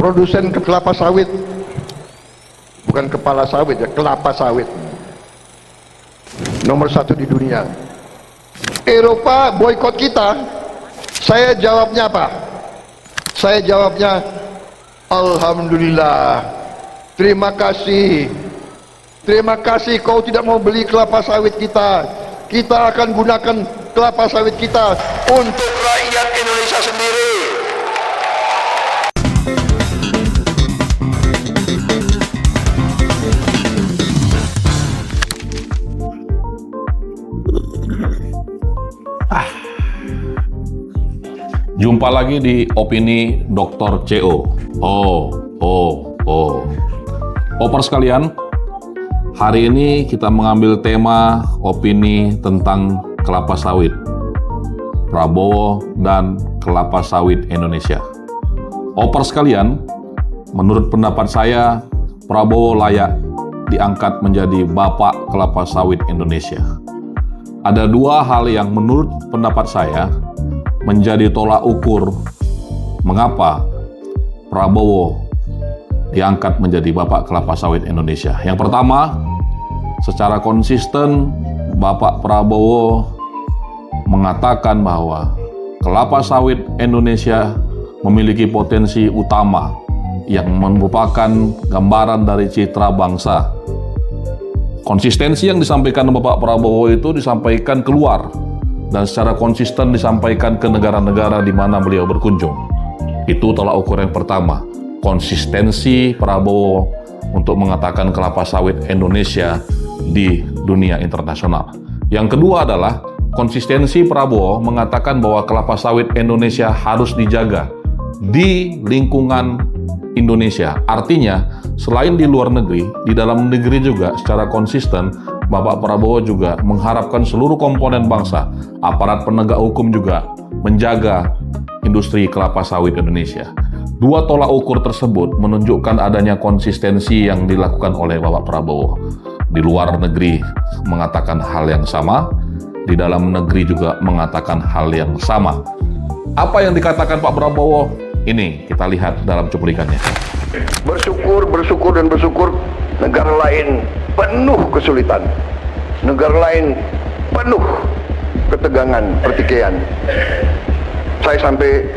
produsen kelapa sawit, bukan kepala sawit ya, kelapa sawit nomor 1 di dunia. Eropa boikot kita. Saya jawabnya apa? Saya jawabnya, alhamdulillah, terima kasih kau tidak mau beli kelapa sawit kita. Kita akan gunakan kelapa sawit kita untuk rakyat Indonesia sendiri. Jumpa lagi di Opini Dr. CO. Popers sekalian, hari ini kita mengambil tema opini tentang kelapa sawit, Prabowo dan kelapa sawit Indonesia. Popers sekalian, menurut pendapat saya, Prabowo layak diangkat menjadi bapak kelapa sawit Indonesia. Ada dua hal yang menurut pendapat saya menjadi tolak ukur mengapa Prabowo diangkat menjadi bapak kelapa sawit Indonesia. Yang pertama, secara konsisten Bapak Prabowo mengatakan bahwa kelapa sawit Indonesia memiliki potensi utama yang merupakan gambaran dari citra bangsa. Konsistensi yang disampaikan Bapak Prabowo itu disampaikan keluar dan secara konsisten disampaikan ke negara-negara di mana beliau berkunjung. Itu tolak ukur yang pertama, konsistensi Prabowo untuk mengatakan kelapa sawit Indonesia di dunia internasional. Yang kedua adalah konsistensi Prabowo mengatakan bahwa kelapa sawit Indonesia harus dijaga di lingkungan Indonesia. Artinya, selain di luar negeri, di dalam negeri juga secara konsisten Bapak Prabowo juga mengharapkan seluruh komponen bangsa, aparat penegak hukum juga menjaga industri kelapa sawit Indonesia. Dua tolak ukur tersebut menunjukkan adanya konsistensi yang dilakukan oleh Bapak Prabowo. Di luar negeri mengatakan hal yang sama, di dalam negeri juga mengatakan hal yang sama. Apa yang dikatakan Pak Prabowo? Ini kita lihat dalam cuplikannya. Bersyukur negara lain penuh kesulitan, negara lain penuh ketegangan, pertikaian. Saya sampai,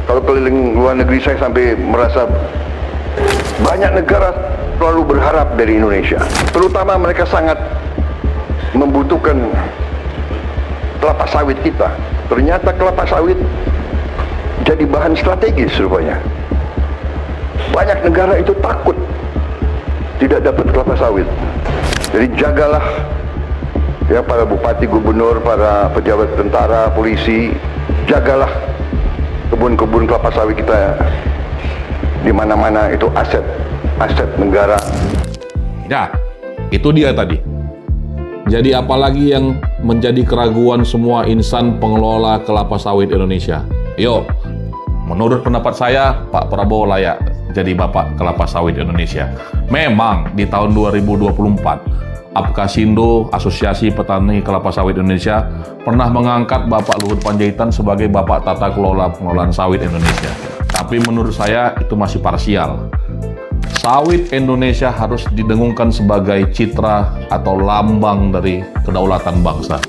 kalau keliling luar negeri, saya sampai merasa banyak negara selalu berharap dari Indonesia. Terutama mereka sangat membutuhkan kelapa sawit kita. Ternyata kelapa sawit jadi bahan strategis rupanya. Banyak negara itu takut tidak dapat kelapa sawit. Jadi jagalah ya para bupati, gubernur, para pejabat tentara, polisi, jagalah kebun-kebun kelapa sawit kita. Di mana-mana itu aset negara. Ya, itu dia tadi. Jadi apalagi yang menjadi keraguan semua insan pengelola kelapa sawit Indonesia? Yo, menurut pendapat saya, Pak Prabowo layak jadi bapak kelapa sawit Indonesia. Memang di tahun 2024, Apkasindo, Asosiasi Petani Kelapa Sawit Indonesia, pernah mengangkat Bapak Luhut Panjaitan sebagai bapak tata kelola pengelolaan sawit Indonesia. Tapi menurut saya itu masih parsial. Sawit Indonesia harus didengungkan sebagai citra atau lambang dari kedaulatan bangsa.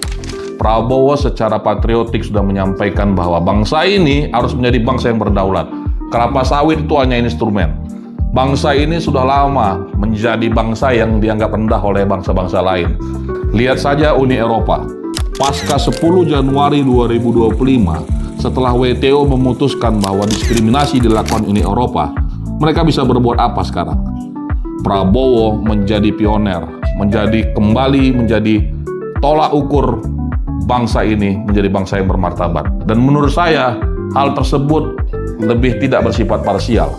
Prabowo secara patriotik sudah menyampaikan bahwa bangsa ini harus menjadi bangsa yang berdaulat. Kelapa sawit itu hanya instrumen. Bangsa ini sudah lama menjadi bangsa yang dianggap rendah oleh bangsa-bangsa lain. Lihat saja Uni Eropa. Pasca 10 Januari 2025, setelah WTO memutuskan bahwa diskriminasi dilakukan Uni Eropa, mereka bisa berbuat apa sekarang? Prabowo menjadi pioner, kembali menjadi tolak ukur bangsa ini menjadi bangsa yang bermartabat. Dan menurut saya, hal tersebut lebih tidak bersifat parsial,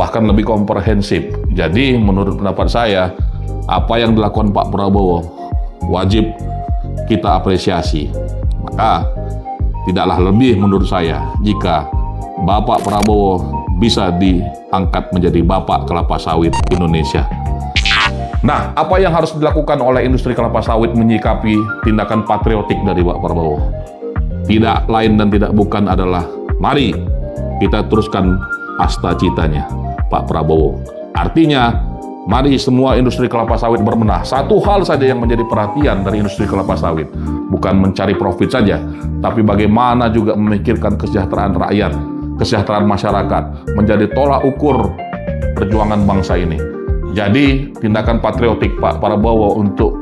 bahkan lebih komprehensif. Jadi menurut pendapat saya, apa yang dilakukan Pak Prabowo wajib kita apresiasi. Maka tidaklah lebih menurut saya jika Bapak Prabowo bisa diangkat menjadi bapak kelapa sawit Indonesia. Nah, apa yang harus dilakukan oleh industri kelapa sawit menyikapi tindakan patriotik dari Pak Prabowo? Tidak lain dan tidak bukan adalah, mari kita teruskan asta-citanya Pak Prabowo. Artinya, mari semua industri kelapa sawit berbenah. Satu hal saja yang menjadi perhatian dari industri kelapa sawit, bukan mencari profit saja, tapi bagaimana juga memikirkan kesejahteraan rakyat, kesejahteraan masyarakat, menjadi tolak ukur perjuangan bangsa ini. Jadi, tindakan patriotik Pak Prabowo untuk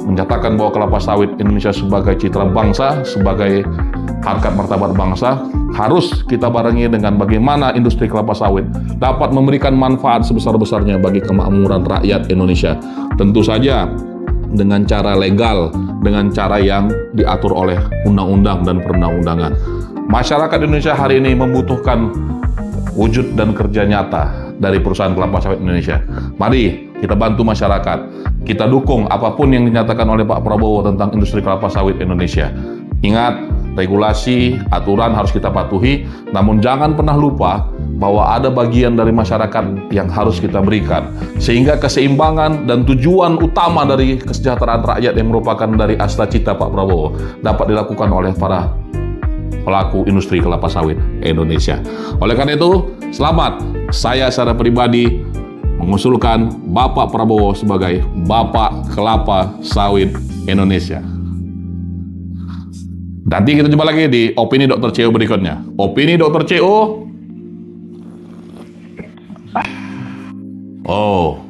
menyatakan bahwa kelapa sawit Indonesia sebagai citra bangsa, sebagai harkat martabat bangsa, harus kita barengi dengan bagaimana industri kelapa sawit dapat memberikan manfaat sebesar-besarnya bagi kemakmuran rakyat Indonesia. Tentu saja dengan cara legal, dengan cara yang diatur oleh undang-undang dan perundang-undangan. Masyarakat Indonesia hari ini membutuhkan wujud dan kerja nyata dari perusahaan kelapa sawit Indonesia. Mari kita bantu masyarakat, kita dukung apapun yang dinyatakan oleh Pak Prabowo tentang industri kelapa sawit Indonesia. Ingat, regulasi, aturan harus kita patuhi, namun jangan pernah lupa bahwa ada bagian dari masyarakat yang harus kita berikan, sehingga keseimbangan dan tujuan utama dari kesejahteraan rakyat yang merupakan dari asta cita Pak Prabowo dapat dilakukan oleh para pelaku industri kelapa sawit Indonesia. Oleh karena itu, selamat, saya secara pribadi mengusulkan Bapak Prabowo sebagai Bapak Kelapa Sawit Indonesia. Nanti kita jumpa lagi di Opini Dr. CO berikutnya. Opini Dr. CO. Oh.